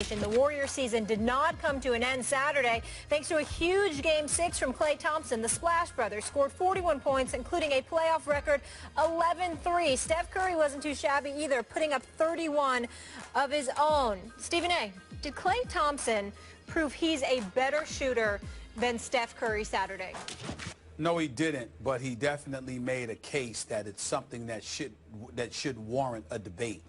The Warriors season did not come to an end Saturday thanks to a huge Game 6 from Klay Thompson. The Splash Brothers scored 41 points, including a playoff record 11 threes. Steph Curry wasn't too shabby either, putting up 31 of his own. Stephen A., did Klay Thompson prove he's a better shooter than Steph Curry Saturday? No, he didn't, but he definitely made a case that it's something that should warrant a debate.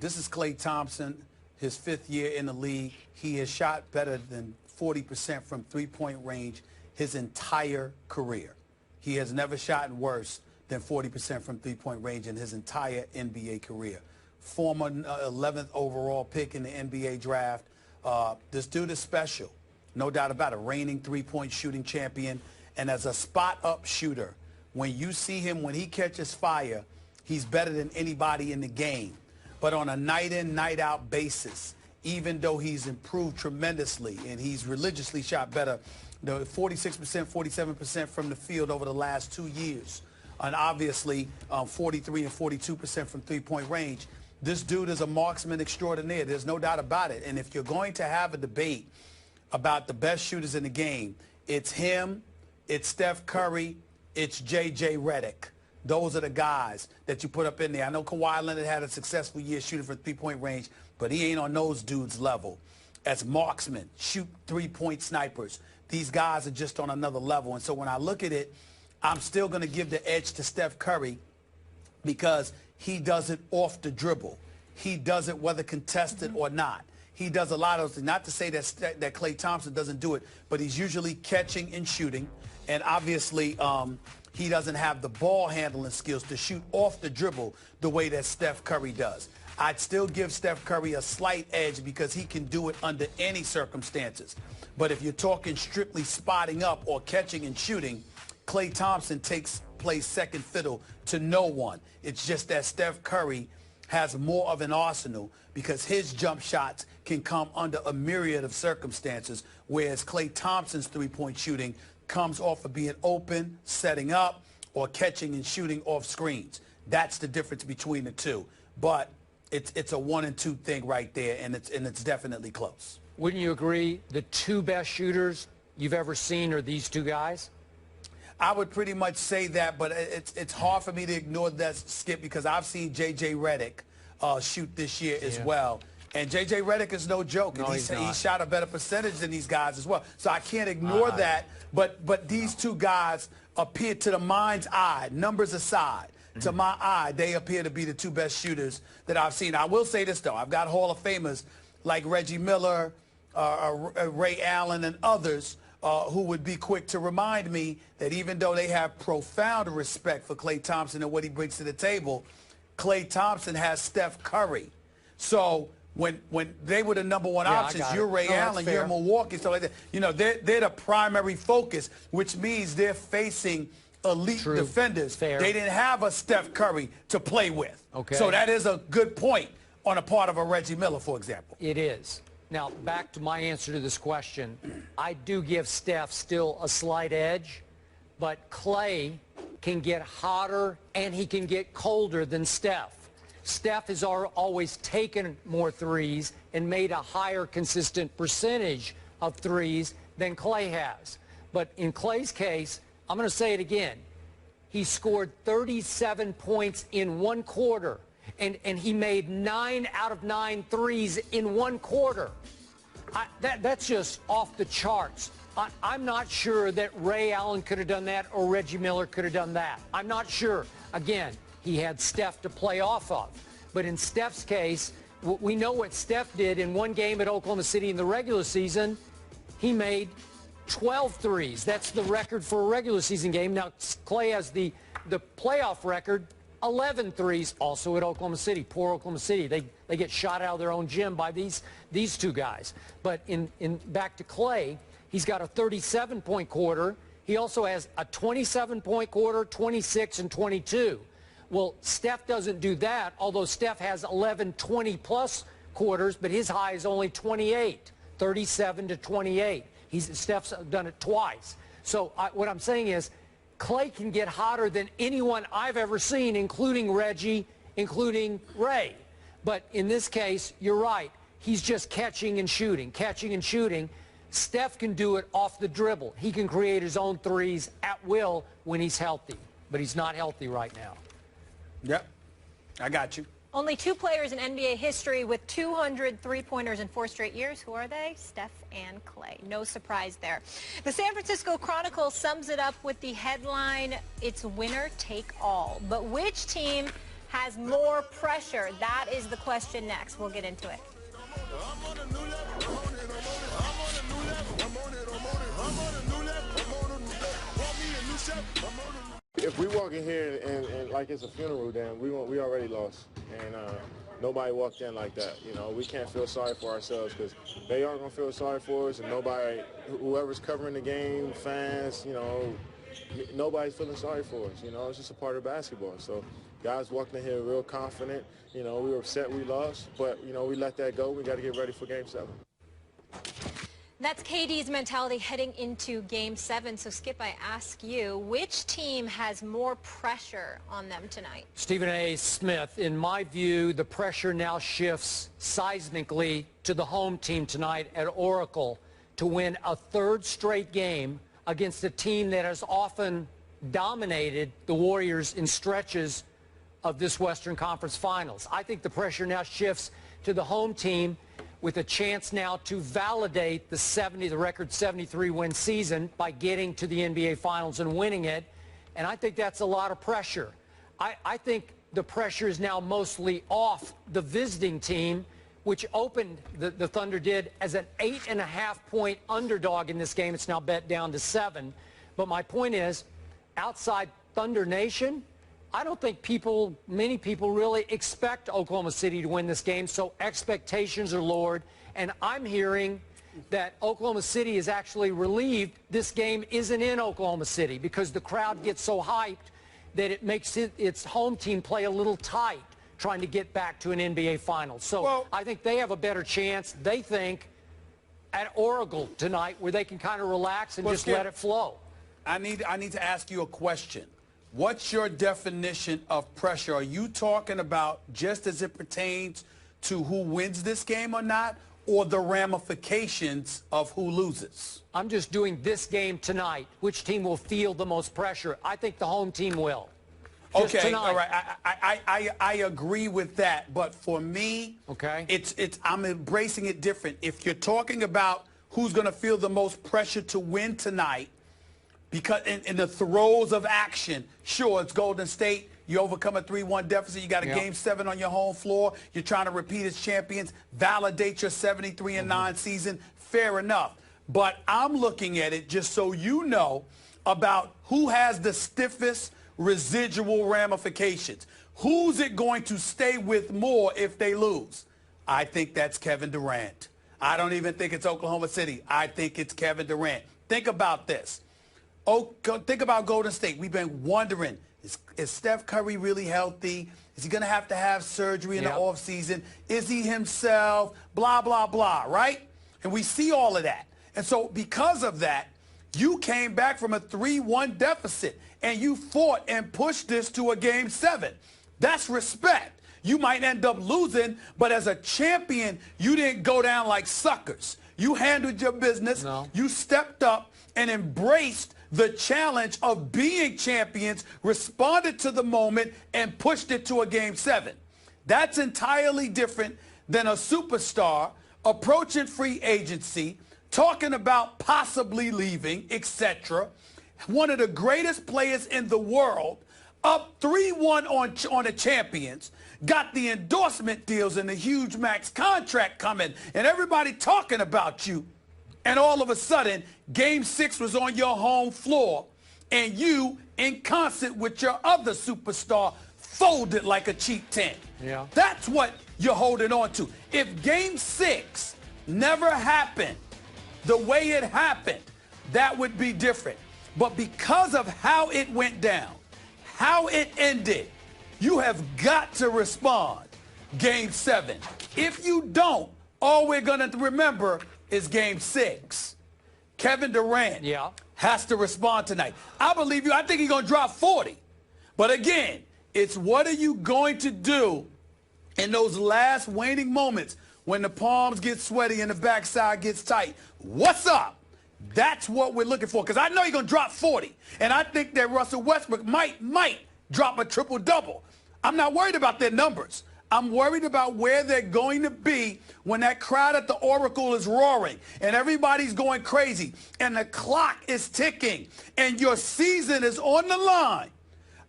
This is Klay Thompson, his 5th year in the league. He has shot better than 40% from three-point range his entire career. He has never shot worse than 40% from three-point range in his entire NBA career. Former 11th overall pick in the NBA draft. This dude is special, no doubt about it. Reigning three-point shooting champion. And as a spot-up shooter, when you see him, when he catches fire, he's better than anybody in the game. But on a night-in, night-out basis, even though he's improved tremendously and he's religiously shot better, 46%, 47% from the field over the last 2 years, and obviously 43 and 42% from three-point range, this dude is a marksman extraordinaire. There's no doubt about it. And if you're going to have a debate about the best shooters in the game, it's him, it's Steph Curry, it's J.J. Redick. Those are the guys that you put up in there. I know Kawhi Leonard had a successful year shooting from three-point range, but he ain't on those dudes' level. As marksmen, shoot three-point snipers, these guys are just on another level. And so when I look at it, I'm still going to give the edge to Steph Curry because he does it off the dribble. He does it whether contested or not. He does a lot of things. Not to say that Klay Thompson doesn't do it, but he's usually catching and shooting. And obviously, he doesn't have the ball handling skills to shoot off the dribble the way that Steph Curry does. I'd still give Steph Curry a slight edge because he can do it under any circumstances. But if you're talking strictly spotting up or catching and shooting, Klay Thompson plays second fiddle to no one. It's just that Steph Curry has more of an arsenal because his jump shots can come under a myriad of circumstances, whereas Klay Thompson's three-point shooting comes off of being open, setting up, or catching and shooting off screens. That's the difference between the two. But it's a 1 and 2 thing right there, and it's definitely close. Wouldn't you agree the two best shooters you've ever seen are these two guys? I would pretty much say that, but it's hard for me to ignore that, Skip, because I've seen J.J. Redick shoot this year as well. And J.J. Redick is no joke. No, he shot a better percentage than these guys as well. So I can't ignore that. But these two guys appear, to the mind's eye, numbers aside, to my eye, they appear to be the two best shooters that I've seen. I will say this, though. I've got Hall of Famers like Reggie Miller, Ray Allen, and others who would be quick to remind me that even though they have profound respect for Klay Thompson and what he brings to the table, Klay Thompson has Steph Curry. So when they were the number one options, you're Ray Allen, you're Milwaukee, stuff like that. You know, they're the primary focus, which means they're facing elite defenders. They didn't have a Steph Curry to play with. So that is a good point on a part of a Reggie Miller, for example. It is. Now, back to my answer to this question. I do give Steph still a slight edge, but Klay can get hotter and he can get colder than Steph. Steph has always taken more threes and made a higher consistent percentage of threes than Klay has. But in Klay's case, I'm going to say it again. He scored 37 points in 1 quarter, and he made 9 out of 9 threes in 1 quarter. That's just off the charts. I'm not sure that Ray Allen could have done that or Reggie Miller could have done that. I'm not sure. Again, he had Steph to play off of. But in Steph's case, we know what Steph did in 1 game at Oklahoma City in the regular season. He made 12 threes. That's the record for a regular season game. Now, Klay has the playoff record, 11 threes, also at Oklahoma City. Poor Oklahoma City. They get shot out of their own gym by these two guys. But back to Klay, he's got a 37-point quarter. He also has a 27-point quarter, 26, and 22. Well, Steph doesn't do that, although Steph has 11 20-plus quarters, but his high is only 28, 37 to 28. Steph's done it twice. So what I'm saying is Klay can get hotter than anyone I've ever seen, including Reggie, including Ray. But in this case, you're right. he's just catching and shooting, catching and shooting. Steph can do it off the dribble. He can create his own threes at will when he's healthy, but he's not healthy right now. Yep, I got you. Only 2 players in NBA history with 200 three-pointers in 4 straight years. Who are they? Steph and Clay. No surprise there. The San Francisco Chronicle sums it up with the headline, "It's winner take all." But which team has more pressure? That is the question next. We'll get into it. If we walk in here and like it's a funeral, then we already lost. And nobody walked in like that. You know, we can't feel sorry for ourselves because they aren't going to feel sorry for us, and nobody, whoever's covering the game, fans, you know, nobody's feeling sorry for us. You know, it's just a part of basketball. So guys walked in here real confident. You know, we were upset we lost, but, you know, we let that go. We got to get ready for Game 7. That's KD's mentality heading into Game 7. So, Skip, I ask you, which team has more pressure on them tonight? Stephen A. Smith, in my view, the pressure now shifts seismically to the home team tonight at Oracle to win a 3rd straight game against a team that has often dominated the Warriors in stretches of this Western Conference Finals. I think the pressure now shifts to the home team with a chance now to validate the record 73-win season by getting to the NBA Finals and winning it. And I think that's a lot of pressure. I think the pressure is now mostly off the visiting team, which opened, the Thunder did, as an 8.5-point underdog in this game. It's now bet down to 7. But my point is, outside Thunder Nation, I don't think many people really expect Oklahoma City to win this game, so expectations are lowered. And I'm hearing that Oklahoma City is actually relieved this game isn't in Oklahoma City because the crowd gets so hyped that it makes its home team play a little tight trying to get back to an NBA Finals. So I think they have a better chance, they think, at Oracle tonight where they can kind of relax and just let it flow. I need to ask you a question. What's your definition of pressure? Are you talking about just as it pertains to who wins this game or not, or the ramifications of who loses? I'm just doing this game tonight. Which team will feel the most pressure? I think the home team will. Just okay, tonight. all right. I agree with that, but for me, I'm embracing it different. If you're talking about who's going to feel the most pressure to win tonight, because in the throes of action, sure, it's Golden State. You overcome a 3-1 deficit. You got a Game 7 on your home floor. You're trying to repeat as champions, validate your 73-9 season. Fair enough. But I'm looking at it, just so you know, about who has the stiffest residual ramifications. Who's it going to stay with more if they lose? I think that's Kevin Durant. I don't even think it's Oklahoma City. I think it's Kevin Durant. Think about this. Think about Golden State. We've been wondering, is Steph Curry really healthy? Is he going to have surgery in the offseason? Is he himself? Blah, blah, blah, right? And we see all of that. And so because of that, you came back from a 3-1 deficit, and you fought and pushed this to a Game 7. That's respect. You might end up losing, but as a champion, you didn't go down like suckers. You handled your business. No. You stepped up and embraced the challenge of being champions, responded to the moment, and pushed it to a Game 7. That's entirely different than a superstar approaching free agency, talking about possibly leaving, etc. One of the greatest players in the world, up 3-1 on the champions, got the endorsement deals and the huge max contract coming, and everybody talking about you. And all of a sudden, Game 6 was on your home floor, and you, in concert with your other superstar, folded like a cheap tent. Yeah. That's what you're holding on to. If Game 6 never happened the way it happened, that would be different. But because of how it went down, how it ended, you have got to respond. Game 7. If you don't, all we're going to remember is Game 6. Kevin Durant has to respond tonight. I believe you. I think he's going to drop 40. But again, it's what are you going to do in those last waning moments when the palms get sweaty and the backside gets tight. What's up? That's what we're looking for, because I know you're going to drop 40. And I think that Russell Westbrook might drop a triple-double. I'm not worried about their numbers. I'm worried about where they're going to be when that crowd at the Oracle is roaring and everybody's going crazy and the clock is ticking and your season is on the line.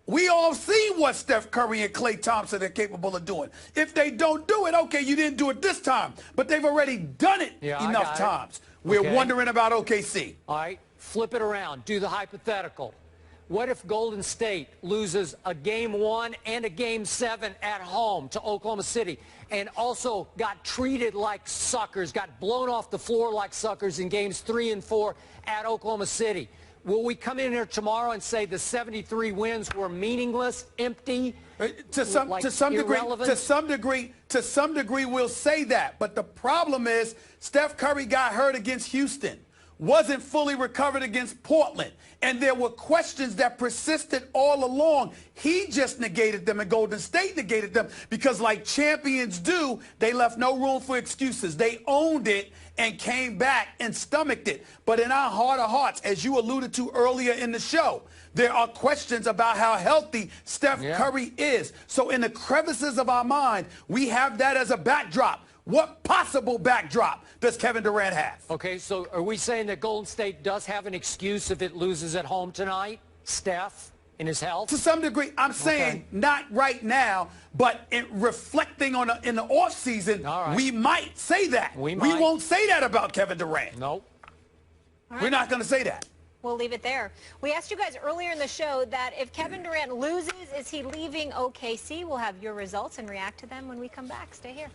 We all see what Steph Curry and Klay Thompson are capable of doing. If they don't do it, okay, you didn't do it this time, but they've already done it enough times. We're wondering about OKC. All right, flip it around. Do the hypothetical. What if Golden State loses a Game 1 and a Game 7 at home to Oklahoma City and also got treated like suckers, got blown off the floor like suckers in Games 3 and 4 at Oklahoma City? Will we come in here tomorrow and say the 73 wins were meaningless, empty, to some degree, we'll say that. But the problem is Steph Curry got hurt against Houston, wasn't fully recovered against Portland, and there were questions that persisted all along. He just negated them, and Golden State negated them because, like champions do, they left no room for excuses. They owned it and came back and stomached it. But in our heart of hearts, as you alluded to earlier in the show, there are questions about how healthy Steph Curry is. So in the crevices of our mind, we have that as a backdrop. What possible backdrop does Kevin Durant have? Okay, so are we saying that Golden State does have an excuse if it loses at home tonight? Steph, in his health? To some degree, I'm saying not right now, but reflecting on in the offseason, we might say that. We won't say that about Kevin Durant. Nope. We're not going to say that. We'll leave it there. We asked you guys earlier in the show that if Kevin Durant loses, is he leaving OKC? We'll have your results and react to them when we come back. Stay here.